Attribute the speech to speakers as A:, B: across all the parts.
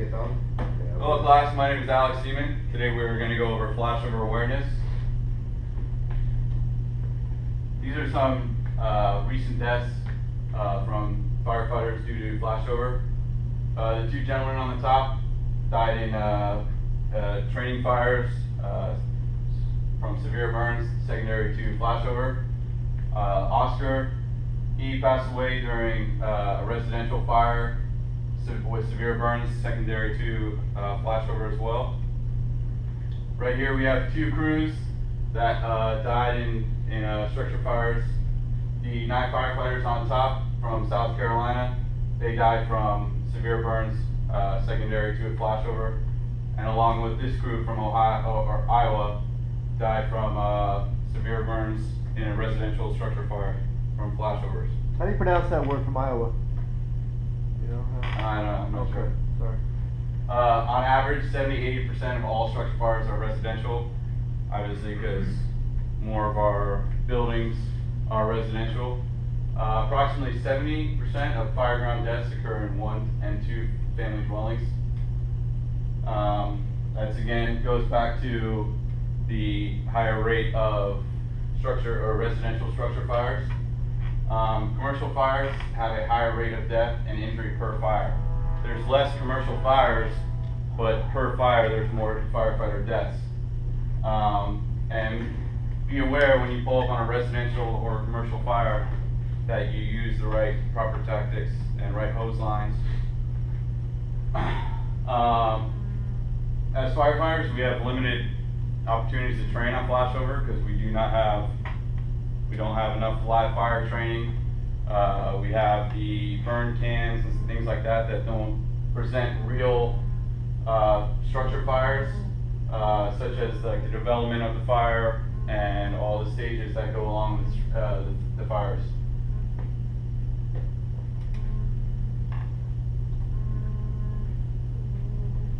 A: get done.
B: Hello class, my name is Alex Seaman. Today we're going to go over flashover awareness. These are some recent deaths from firefighters due to flashover. The two gentlemen on the top died in training fires from severe burns secondary to flashover. Oscar, he passed away during a residential fire with severe burns secondary to flashover as well. Right here we have two crews that died in structure fires. The 9 firefighters on top from South Carolina, they died from severe burns secondary to a flashover, and along with this crew from Iowa, died from severe burns in a residential structure fire from flashovers.
C: How do you pronounce that word from Iowa? You know?
B: I'm not sure.
C: Sorry.
B: On average, 70–80% of all structure fires are residential, obviously because more of our buildings are residential. Approximately 70% of fireground deaths occur in 1 and 2 family dwellings. That's again goes back to the higher rate of structure or residential structure fires. Commercial fires have a higher rate of death and injury per fire. There's less commercial fires, but per fire there's more firefighter deaths. And be aware when you pull up on a residential or commercial fire that you use the right proper tactics and right hose lines. As firefighters, we have limited opportunities to train on flashover because we don't have enough live fire training. We have the burn cans and things like that that don't present real structure fires, such as like the development of the fire and all the stages that go along with the fires.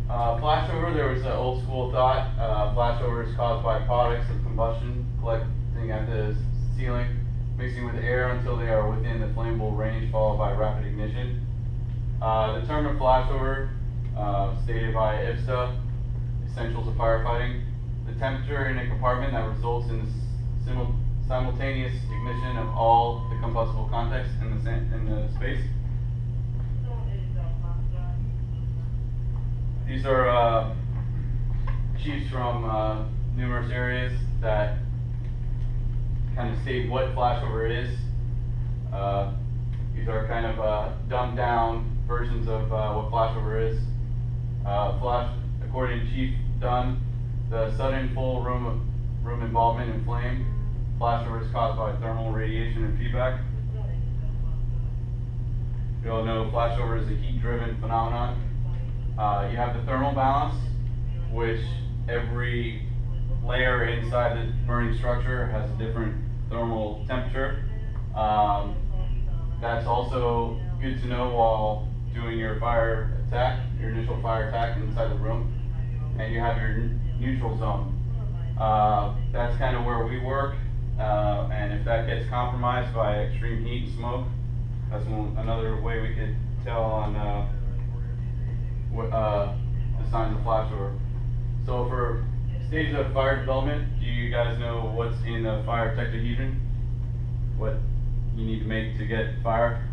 B: Flashover, there was an old school thought. Flashover is caused by products of combustion collecting at the ceiling, mixing with air until they are within the flammable range, followed by rapid ignition. The term of flashover, stated by IFSTA, Essentials of Firefighting, the temperature in a compartment that results in the simultaneous ignition of all the combustible contents in the space. These are chiefs from numerous areas that kind of state what flashover is. These are kind of dumbed down versions of what flashover is. According to Chief Dunn, the sudden full room involvement in flame. Flashover is caused by thermal radiation and feedback. You all know flashover is a heat-driven phenomenon. You have the thermal balance, which every layer inside the burning structure has a different thermal temperature. That's also good to know while doing your fire attack, your initial fire attack inside the room. And you have your neutral zone. That's kind of where we work. And if that gets compromised by extreme heat and smoke, that's another way we could tell on the signs of flashover. So for stages of fire development, do you guys know what's in the fire tetrahedron? What you need to make to get fire?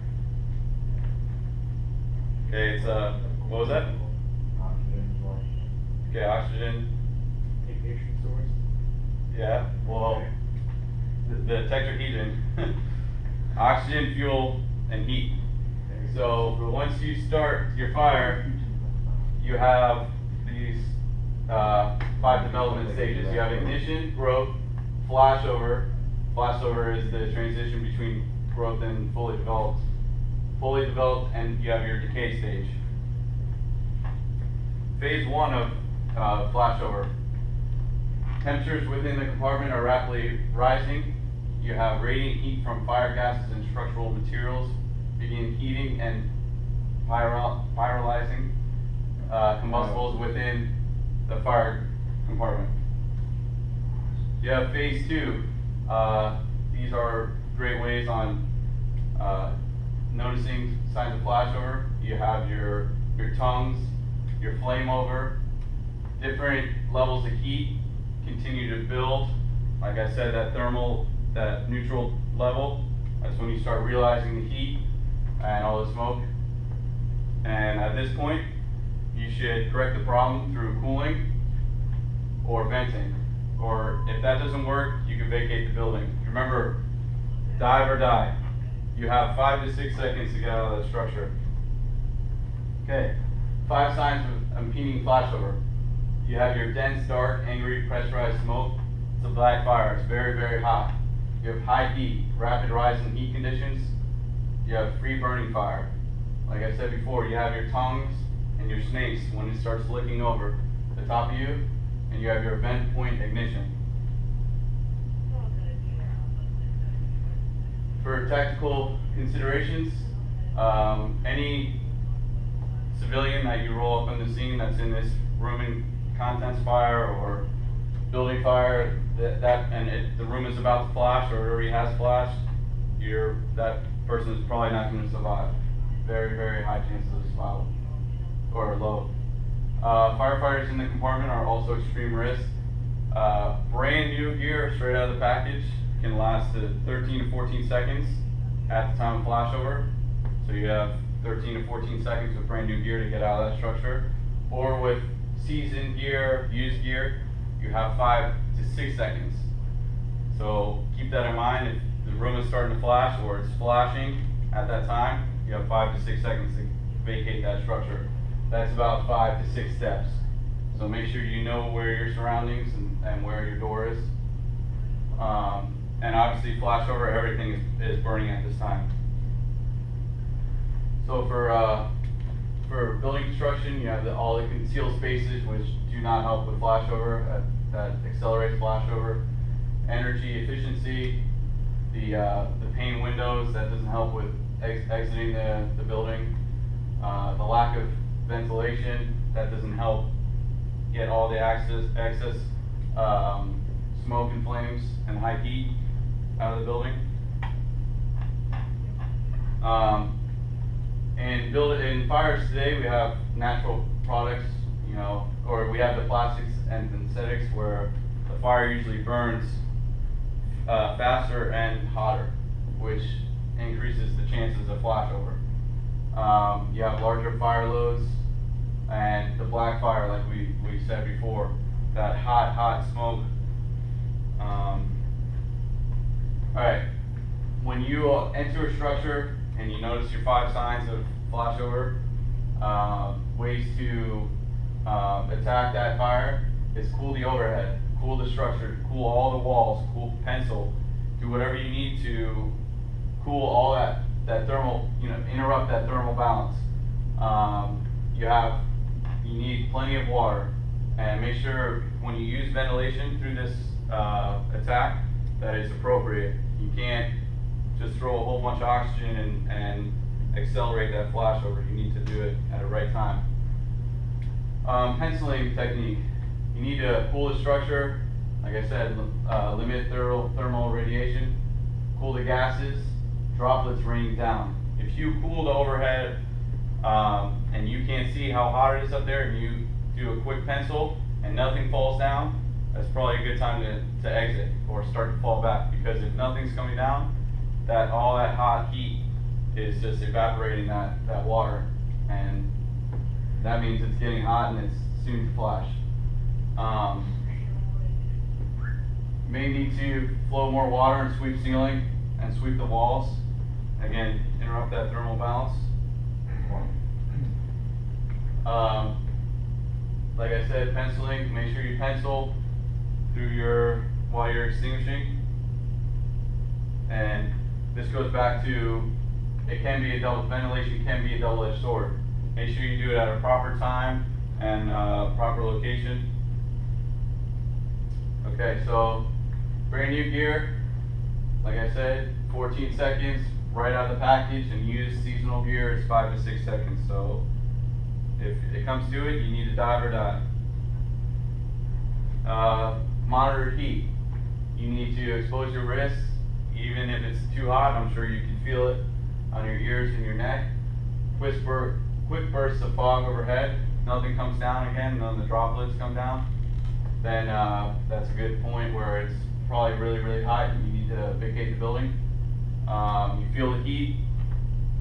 B: Okay, it's what was that? Okay, oxygen.
A: Ignition source.
B: Yeah, well, the tetrahedron, oxygen, fuel, and heat. So once you start your fire, you have these 5 development stages. You have ignition, growth, flashover. Flashover is the transition between growth and fully developed. Fully developed, and you have your decay stage. Phase 1 of flashover. Temperatures within the compartment are rapidly rising. You have radiant heat from fire gases and structural materials begin heating and pyrolyzing combustibles within the fire compartment. You have phase 2. These are great ways on noticing signs of flashover. You have your tongues your flame over. Different levels of heat continue to build. Like I said, that neutral level, that's when you start realizing the heat and all the smoke. And at this point, you should correct the problem through cooling or venting. Or if that doesn't work, you can vacate the building. Remember, dive or die. You have 5 to 6 seconds to get out of the structure. Okay, 5 signs of impending flashover. You have your dense, dark, angry, pressurized smoke. It's a black fire. It's very, very hot. You have high heat, rapid rise in heat conditions. You have free burning fire. Like I said before, you have your tongues and your snakes when it starts licking over the top of you, and you have your vent point ignition. For tactical considerations, any civilian that you roll up on the scene that's in this room and contents fire or building fire, the room is about to flash or already has flashed, that person is probably not going to survive. Very, very high chances of survival, or low. Firefighters in the compartment are also extreme risk. Brand new gear straight out of the package can last to 13 to 14 seconds at the time of flashover. So you have 13 to 14 seconds with brand new gear to get out of that structure. Or with seasoned gear, used gear, you have 5 to 6 seconds. So keep that in mind. If the room is starting to flash or it's flashing at that time, you have 5 to 6 seconds to vacate that structure. That's about 5 to 6 steps. So make sure you know where your surroundings and where your door is. And obviously flashover, everything is burning at this time. So for building construction, you have all the concealed spaces, which do not help with flashover. That accelerates flashover. Energy efficiency, the pane windows, that doesn't help with exiting the building. The lack of ventilation, that doesn't help get all the excess smoke and flames and high heat out of the building. In fires today, we have natural products, or we have the plastics and synthetics where the fire usually burns faster and hotter, which increases the chances of flashover. You have larger fire loads, and the black fire, like we said before, that hot smoke. Alright, when you enter a structure and you notice your 5 signs of flashover, ways to attack that fire is cool the overhead, cool the structure, cool all the walls, cool pencil, do whatever you need to cool all that thermal, interrupt that thermal balance. You need plenty of water, and make sure when you use ventilation through this attack that it's appropriate. You can't just throw a whole bunch of oxygen and accelerate that flashover. You need to do it at the right time. Penciling technique. You need to cool the structure. Like I said, limit thermal radiation. Cool the gases. Droplets raining down. If you cool the overhead and you can't see how hot it is up there, and you do a quick pencil and nothing falls down, that's probably a good time to exit or start to fall back, because if nothing's coming down, all that hot heat is just evaporating that water, and that means it's getting hot and it's soon to flash. May need to flow more water and sweep ceiling and sweep the walls. Again, interrupt that thermal balance. Like I said, penciling, make sure you pencil while you're extinguishing. And this goes back to, ventilation can be a double-edged sword. Make sure you do it at a proper time and proper location. Okay, so brand new gear, like I said, 14 seconds right out of the package, and use seasonal gear, it's 5 to 6 seconds. So if it comes to it, you need to dive or die. Monitor heat. You need to expose your wrists, even if it's too hot. I'm sure you can feel it on your ears and your neck. Quick bursts of fog overhead. nothing comes down again, none of the droplets come down, then that's a good point where it's probably really, really hot and you need to vacate the building. You feel the heat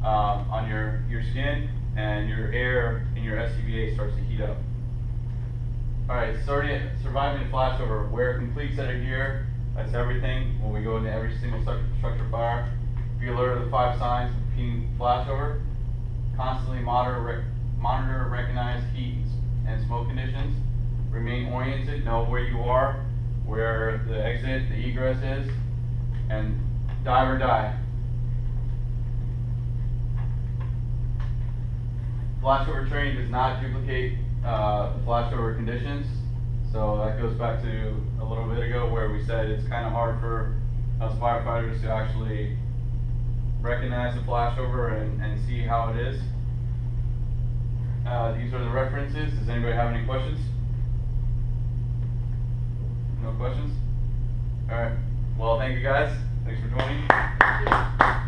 B: on your skin, and your air in your SCBA starts to heat up. Alright, surviving a flashover. Wear a complete set of gear. That's everything. When we go into every single structure fire, be alert of the 5 signs of impending flashover. Constantly monitor, recognize heat and smoke conditions. Remain oriented, know where you are, where the exit, the egress is, and dive or die. Flashover training does not duplicate flashover conditions, so that goes back to a little bit ago where we said it's kind of hard for us firefighters to actually recognize the flashover and see how it is. These are the references. Does anybody have any questions? No questions? Alright, well thank you guys. Thanks for joining.
D: Thank you.